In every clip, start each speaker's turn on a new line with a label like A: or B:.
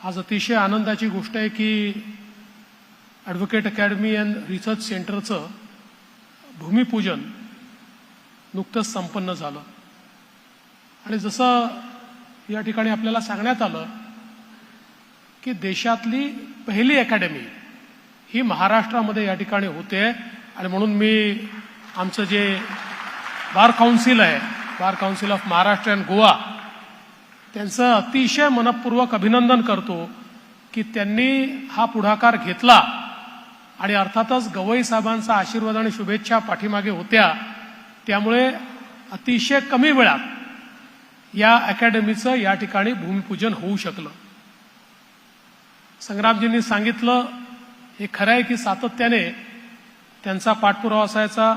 A: आज अतिशय आनंदाची गोष्ट आहे की ॲडव्होकेट अकॅडमी अँड रिसर्च सेंटरचं भूमिपूजन नुकतंच संपन्न झालं आणि जसं या ठिकाणी आपल्याला सांगण्यात आलं की देशातली पहिली अकॅडमी ही महाराष्ट्रामध्ये या ठिकाणी होते आणि म्हणून मी आमचं जे बार काउन्सिल आहे, bar council of Maharashtra and Goa, त्यांचं अतिशय मनपूर्वक अभिनंदन करतो की त्यांनी हा पुढाकार घेतला आणि अर्थातच गवई साहेबांचा आशीर्वाद आणि शुभेच्छा पाठीमागे होत्या, त्यामुळे अतिशय कमी वेळात या अकॅडमीचं या ठिकाणी भूमिपूजन होऊ शकलं. संग्रामजींनी सांगितलं हे खरं आहे की सातत्याने त्यांचा पाठपुरावा असायचा.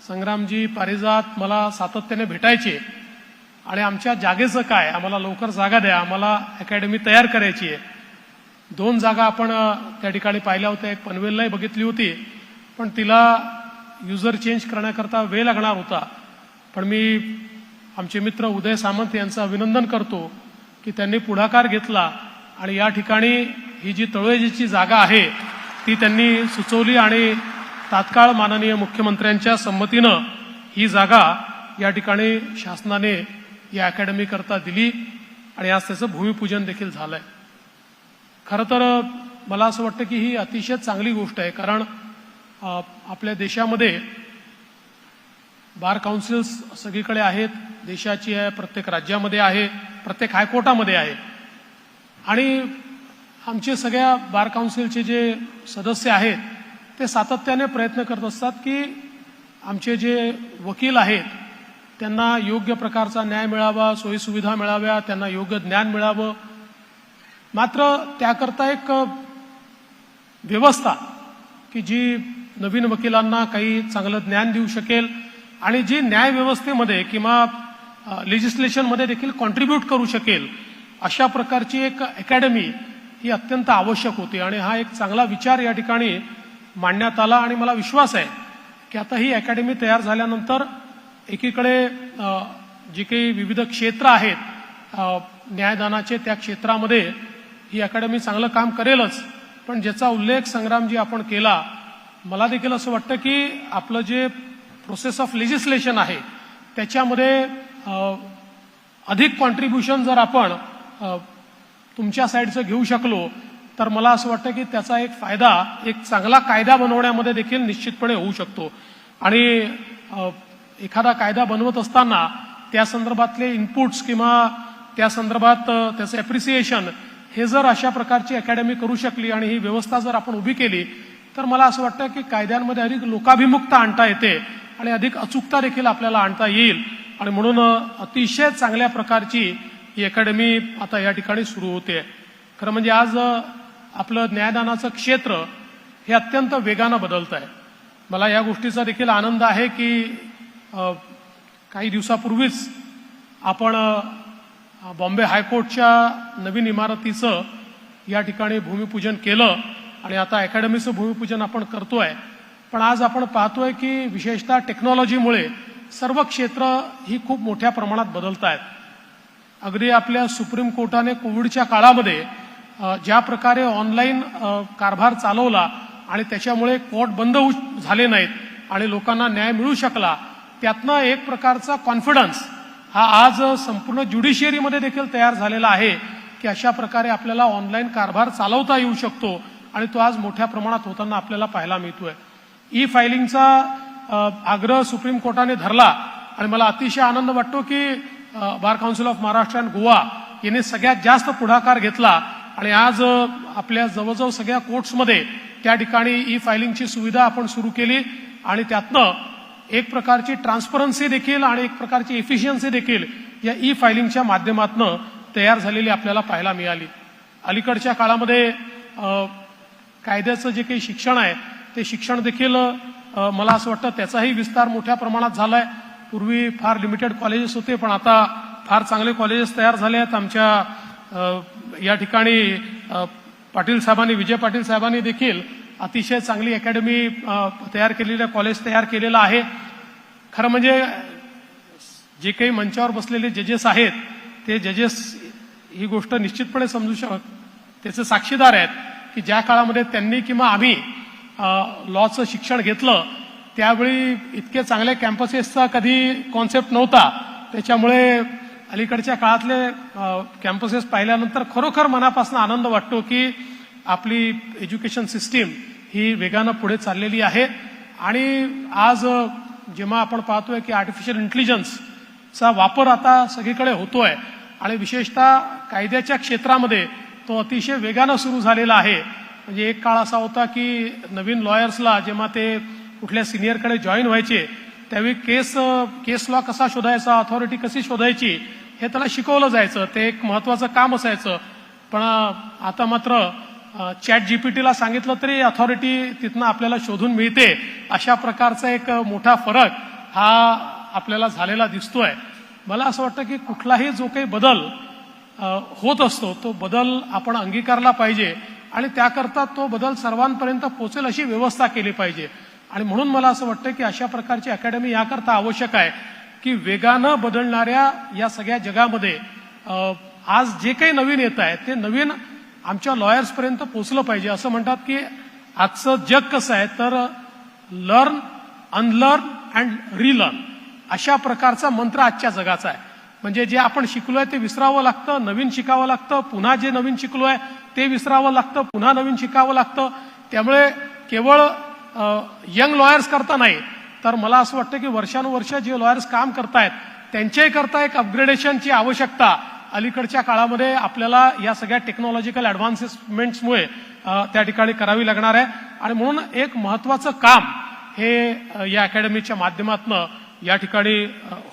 A: संग्रामजी पारिजात मला सातत्याने भेटायचे आणि आमच्या जागेचं काय, आम्हाला लवकर जागा द्या, आम्हाला अकॅडमी तयार करायची आहे. 2 जागा आपण त्या ठिकाणी पाहिल्या होत्या. एक पनवेललाही बघितली होती, पण तिला युजर चेंज करण्याकरता वेळ लागणार होता. पण मी आमचे मित्र उदय सामंत यांचं अभिनंदन करतो की त्यांनी पुढाकार घेतला आणि या ठिकाणी ही जी तळोजीची जागा आहे ती त्यांनी सुचवली आणि तात्काळ माननीय मुख्यमंत्र्यांच्या संमतीनं ही जागा या ठिकाणी शासनाने या अकॅडमी करता दिली आणि आज त्याचं भूमिपूजन देखील झालंय. खरं तर मला असं वाटतं की ही अतिशय चांगली गोष्ट आहे, कारण आपल्या देशामध्ये बार काउन्सिल्स सगळीकडे आहेत, देशाची आहे, प्रत्येक राज्यामध्ये आहे, प्रत्येक हायकोर्टामध्ये आहे आणि आमचे सगळ्या बार काउन्सिलचे जे सदस्य आहेत ते सातत्याने प्रयत्न करत असतात की आमचे जे वकील आहेत त्यांना योग्य प्रकारचा न्याय मिळावा, सोयीसुविधा मिळाव्या, त्यांना योग्य ज्ञान मिळावं. मात्र त्याकरता एक व्यवस्था की जी नवीन वकिलांना काही चांगलं ज्ञान देऊ शकेल आणि जी न्याय व्यवस्थेमध्ये किंवा लेजिस्लेशनमध्ये देखील कॉन्ट्रीब्यूट करू शकेल, अशा प्रकारची एक अकॅडमी ही अत्यंत आवश्यक होती आणि हा एक चांगला विचार या ठिकाणी मांडण्यात आला आणि मला विश्वास आहे की आता ही अकॅडमी तयार झाल्यानंतर एकीकडे जी काही विविध क्षेत्र आहेत न्यायदानाचे, त्या क्षेत्रामध्ये ही अकॅडमी चांगलं काम करेलच, पण ज्याचा उल्लेख संग्रामजी आपण केला, मला देखील असं वाटतं की आपलं जे प्रोसेस ऑफ लेजिस्लेशन आहे त्याच्यामध्ये अधिक कॉन्ट्रीब्युशन जर आपण तुमच्या साईडचं घेऊ शकलो तर मला असं वाटतं की त्याचा एक फायदा एक चांगला कायदा बनवण्यामध्ये देखील निश्चितपणे होऊ शकतो. आणि एखादा कायदा बनवत असताना त्या संदर्भातले इनपुट्स किंवा त्या संदर्भात त्याचं ॲप्रिसिएशन हे जर अशा प्रकारची अकॅडमी करू शकली आणि ही व्यवस्था जर आपण उभी केली तर मला असं वाटतं की कायद्यांमध्ये अधिक लोकाभिमुखता आणता येते आणि अधिक अचूकता देखील आपल्याला आणता येईल आणि म्हणून अतिशय चांगल्या प्रकारची ही अकॅडमी आता या ठिकाणी सुरू होते. खरं म्हणजे आज आपलं न्यायदानाचं क्षेत्र हे अत्यंत वेगानं बदलत आहे. मला या गोष्टीचा देखील आनंद आहे की काही दिवसापूर्वीच आपण बॉम्बे हायकोर्टच्या नवीन इमारतीचं या ठिकाणी भूमिपूजन केलं आणि आता अकॅडमीचं भूमिपूजन आपण करतोय. पण आज आपण पाहतोय की विशेषतः टेक्नॉलॉजीमुळे सर्व क्षेत्र ही खूप मोठ्या प्रमाणात बदलत आहेत. अगदी आपल्या सुप्रीम कोर्टाने कोविडच्या काळामध्ये ज्या प्रकारे ऑनलाईन कारभार चालवला आणि त्याच्यामुळे कोर्ट बंद झाले नाहीत आणि लोकांना न्याय मिळू शकला, त्यातनं एक प्रकारचा कॉन्फिडन्स हा आज संपूर्ण ज्युडिशियरीमध्ये देखील तयार झालेला आहे की अशा प्रकारे आपल्याला ऑनलाईन कारभार चालवता येऊ शकतो आणि तो आज मोठ्या प्रमाणात होताना आपल्याला पाहायला मिळतोय. ई फायलिंगचा आग्रह सुप्रीम कोर्टाने धरला आणि मला अतिशय आनंद वाटतो की bar council of Maharashtra and Goa यांनी सगळ्यात जास्त पुढाकार घेतला आणि आज आपल्या जवळजवळ सगळ्या कोर्ट्समध्ये त्या ठिकाणी ई फायलिंगची सुविधा आपण सुरू केली आणि त्यातनं एक प्रकारची ट्रान्सपरन्सी देखील आणि एक प्रकारची एफिशियन्सी देखील या ई फायलिंगच्या माध्यमातून तयार झालेली आपल्याला पाहायला मिळाली. अलीकडच्या काळामध्ये कायद्याचं जे काही शिक्षण आहे ते शिक्षण देखील मला असं वाटतं त्याचाही विस्तार मोठ्या प्रमाणात झालाय. पूर्वी फार लिमिटेड कॉलेजेस होते, पण आता फार चांगले कॉलेजेस तयार झाले आहेत. आमच्या या ठिकाणी पाटील साहेबांनी, विजय पाटील साहेबांनी देखील अतिशय चांगली अकॅडमी तयार केलेलं कॉलेज तयार केलेलं आहे. खरं म्हणजे जे काही मंचावर बसलेले जजेस आहेत ते जजेस ही गोष्ट निश्चितपणे त्याचे साक्षीदार आहेत की ज्या काळामध्ये त्यांनी किंवा आम्ही लॉचं शिक्षण घेतलं त्यावेळी इतके चांगले कॅम्पसेसचा कधी कॉन्सेप्ट नव्हता. त्याच्यामुळे अलीकडच्या काळातले कॅम्पसेस पाहिल्यानंतर खरोखर मनापासून आनंद वाटतो की आपली एज्युकेशन सिस्टीम ही वेगानं पुढे चाललेली आहे. आणि आज जेव्हा आपण पाहतोय की आर्टिफिशियल इंटेलिजन्सचा वापर आता सगळीकडे होतोय आणि विशेषतः कायद्याच्या क्षेत्रामध्ये तो अतिशय वेगानं सुरू झालेला आहे. म्हणजे एक काळ असा होता की नवीन लॉयर्सला जेव्हा ते कुठल्या सिनियरकडे जॉईन व्हायचे त्यावेळी केस लॉ कसा शोधायचा, अथॉरिटी कशी शोधायची हे त्याला शिकवलं जायचं. ते एक महत्वाचं काम असायचं. पण आता मात्र चॅट जीपीटीला सांगितलं तरी अथॉरिटी तिथनं आपल्याला शोधून मिळते. अशा प्रकारचा एक मोठा फरक हा आपल्याला झालेला दिसतोय. मला असं वाटतं की कुठलाही जो काही बदल होत असतो तो बदल आपण अंगीकारला पाहिजे आणि त्याकरता तो बदल सर्वांपर्यंत पोहोचेल अशी व्यवस्था केली पाहिजे. आणि म्हणून मला असं वाटतं की अशा प्रकारची अकॅडमी याकरता आवश्यक आहे की वेगानं बदलणाऱ्या या सगळ्या जगामध्ये आज जे काही नवीन येत आहे ते नवीन आमच्या लॉयर्सपर्यंत पोहोचलं पाहिजे. असं म्हणतात की आजचं जग कसं आहे तर लर्न, अनलर्न अँड रिलर्न अशा प्रकारचा मंत्र आजच्या जगाचा आहे. म्हणजे जे आपण शिकलोय ते विसरावं लागतं, नवीन शिकावं लागतं, पुन्हा जे नवीन शिकलोय ते विसरावं लागतं, पुन्हा नवीन शिकावं लागतं. त्यामुळे केवळ यंग लॉयर्स करता नाही तर मला असं वाटतं की वर्षानुवर्ष जे लॉयर्स काम करतायत त्यांच्याही करता एक अपग्रेडेशनची आवश्यकता अलीकडच्या काळामध्ये आपल्याला या सगळ्या टेक्नॉलॉजिकल ॲडव्हान्समेंट्समुळे त्या ठिकाणी करावी लागणार आहे. आणि म्हणून एक महत्वाचं काम हे या अकॅडमीच्या माध्यमातून या ठिकाणी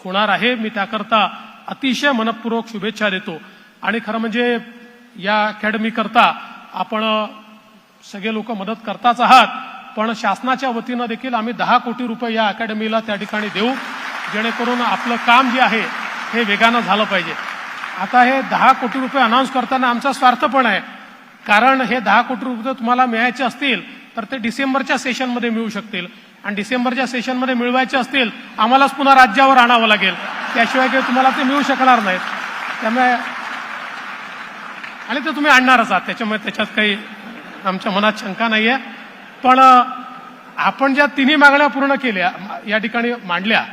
A: होणार आहे. मी त्याकरता अतिशय मनपूर्वक शुभेच्छा देतो. आणि खरं म्हणजे या अकॅडमी करता आपण सगळे लोक मदत करताच आहात, पण शासनाच्या वतीनं देखील आम्ही 10 कोटी रुपये या अकॅडमीला त्या ठिकाणी देऊ जेणेकरून आपलं काम जे आहे हे वेगानं झालं पाहिजे. आता हे 10 कोटी रुपये अनाऊन्स करताना आमचा स्वार्थ पण आहे, कारण हे 10 कोटी रुपये तुम्हाला मिळायचे असतील तर ते डिसेंबरच्या सेशनमध्ये मिळू शकतील आणि डिसेंबरच्या सेशनमध्ये मिळवायचे असतील आम्हालाच पुन्हा राज्यावर आणावं लागेल, त्याशिवाय काही तुम्हाला ते मिळू शकणार नाहीत. त्यामुळे आणि ते तुम्ही आणणारच आहात, त्याच्यामुळे त्याच्यात काही आमच्या मनात शंका नाहीये. पण आपण ज्या तिन्ही मागण्या पूर्ण केल्या या ठिकाणी मांडल्या,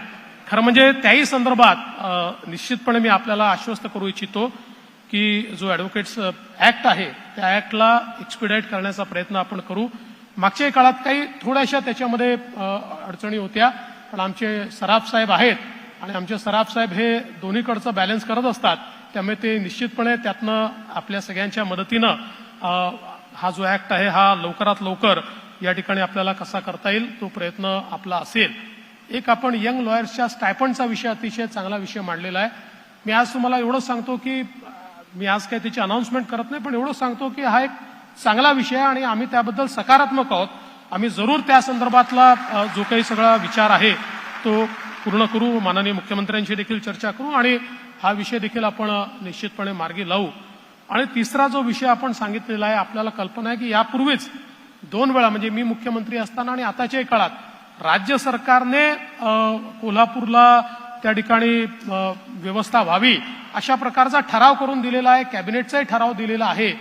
A: खरं म्हणजे त्याही संदर्भात निश्चितपणे मी आपल्याला आश्वस्त करू इच्छितो की जो ॲडव्होकेट्स ऍक्ट आहे त्या ऍक्टला एक्सपिडाईट करण्याचा प्रयत्न आपण करू. मागच्या काळात काही थोड्याशा त्याच्यामध्ये अडचणी होत्या, पण आमचे सराफ साहेब आहेत आणि आमचे सराफ साहेब हे दोन्हीकडचं बॅलन्स करत असतात. त्यामुळे ते निश्चितपणे त्यातनं आपल्या सगळ्यांच्या मदतीनं हा जो ऍक्ट आहे हा लवकरात लवकर या ठिकाणी आपल्याला कसा करता येईल तो प्रयत्न आपला असेल. एक आपण यंग लॉयर्सच्या स्टायपंडचा विषय अतिशय चांगला विषय मांडलेला आहे. मी आज तुम्हाला एवढंच सांगतो की मी आज काही त्याची अनाउन्समेंट करत नाही, पण एवढंच सांगतो की हा एक चांगला विषय आहे आणि आम्ही त्याबद्दल सकारात्मक आहोत. आम्ही जरूर त्या संदर्भातला जो काही सगळा विचार आहे तो पूर्ण करू, माननीय मुख्यमंत्र्यांशी देखील चर्चा करू आणि हा विषय देखील आपण निश्चितपणे मार्गी लावू. आणि तिसरा जो विषय आपण सांगितलेला आहे, आपल्याला कल्पना आहे की यापूर्वीच 2 वेळा म्हणजे मी मुख्यमंत्री असताना आणि आताच्याही काळात राज्य सरकारने कोल्हापूरला त्या ठिकाणी व्यवस्था व्हावी अशा प्रकारचा ठराव करून दिलेला आहे, कॅबिनेटचाही ठराव दिलेला आहे.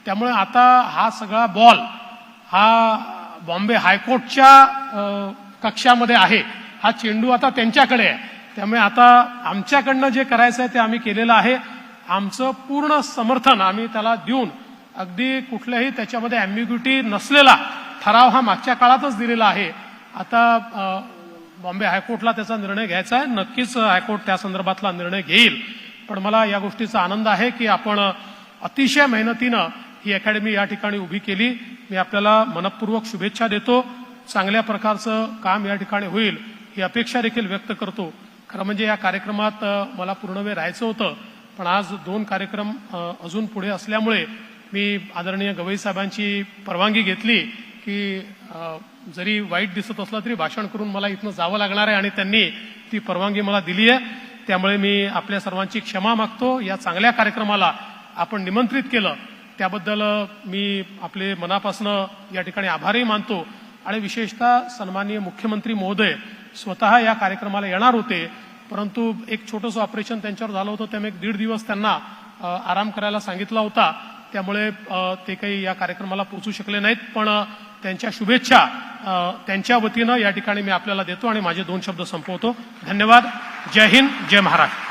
A: त्यामुळे आता हा सगळा बॉल हा बॉम्बे हायकोर्टच्या कक्षामध्ये आहे, हा चेंडू आता त्यांच्याकडे आहे. त्यामुळे आता आमच्याकडनं जे करायचं आहे ते आम्ही केलेलं आहे. आमचं पूर्ण समर्थन आम्ही त्याला देऊन अगदी कुठल्याही त्याच्यामध्ये अँबिग्युटी नसलेला ठराव हा मागच्या काळातच दिलेला आहे. आता बॉम्बे हायकोर्टला त्याचा निर्णय घ्यायचा आहे, नक्कीच हायकोर्ट त्या संदर्भातला निर्णय घेईल. पण मला या गोष्टीचा आनंद आहे की आपण अतिशय मेहनतीनं ही अकॅडमी या ठिकाणी उभी केली. मी आपल्याला मनपूर्वक शुभेच्छा देतो. चांगल्या प्रकारचं काम या ठिकाणी होईल ही अपेक्षा देखील व्यक्त करतो. खरं म्हणजे या कार्यक्रमात मला पूर्ण वेळ राहायचं होतं, पण आज 2 कार्यक्रम अजून पुढे असल्यामुळे मी आदरणीय गवई साहेबांची परवानगी घेतली की जरी वाईट दिसत असलं तरी भाषण करून मला इथनं जावं लागणार आहे आणि त्यांनी ती परवानगी मला दिली आहे. त्यामुळे मी आपल्या सर्वांची क्षमा मागतो. या चांगल्या कार्यक्रमाला आपण निमंत्रित केलं त्याबद्दल मी आपले मनापासून या ठिकाणी आभारही मानतो. आणि विशेषतः सन्माननीय मुख्यमंत्री महोदय स्वतः या कार्यक्रमाला येणार होते, परंतु एक छोटंसं ऑपरेशन त्यांच्यावर झालं होतं, त्यामुळे 1.5 दिवस त्यांना आराम करायला सांगितला होता त्यामुळे ते काही या कार्यक्रमाला पोहोचू शकले नाहीत, पण त्यांच्या शुभेच्छा त्यांच्या वतीनं या ठिकाणी मी आपल्याला देतो आणि माझे 2 शब्द संपवतो. धन्यवाद. जय हिंद, जय महाराष्ट्र.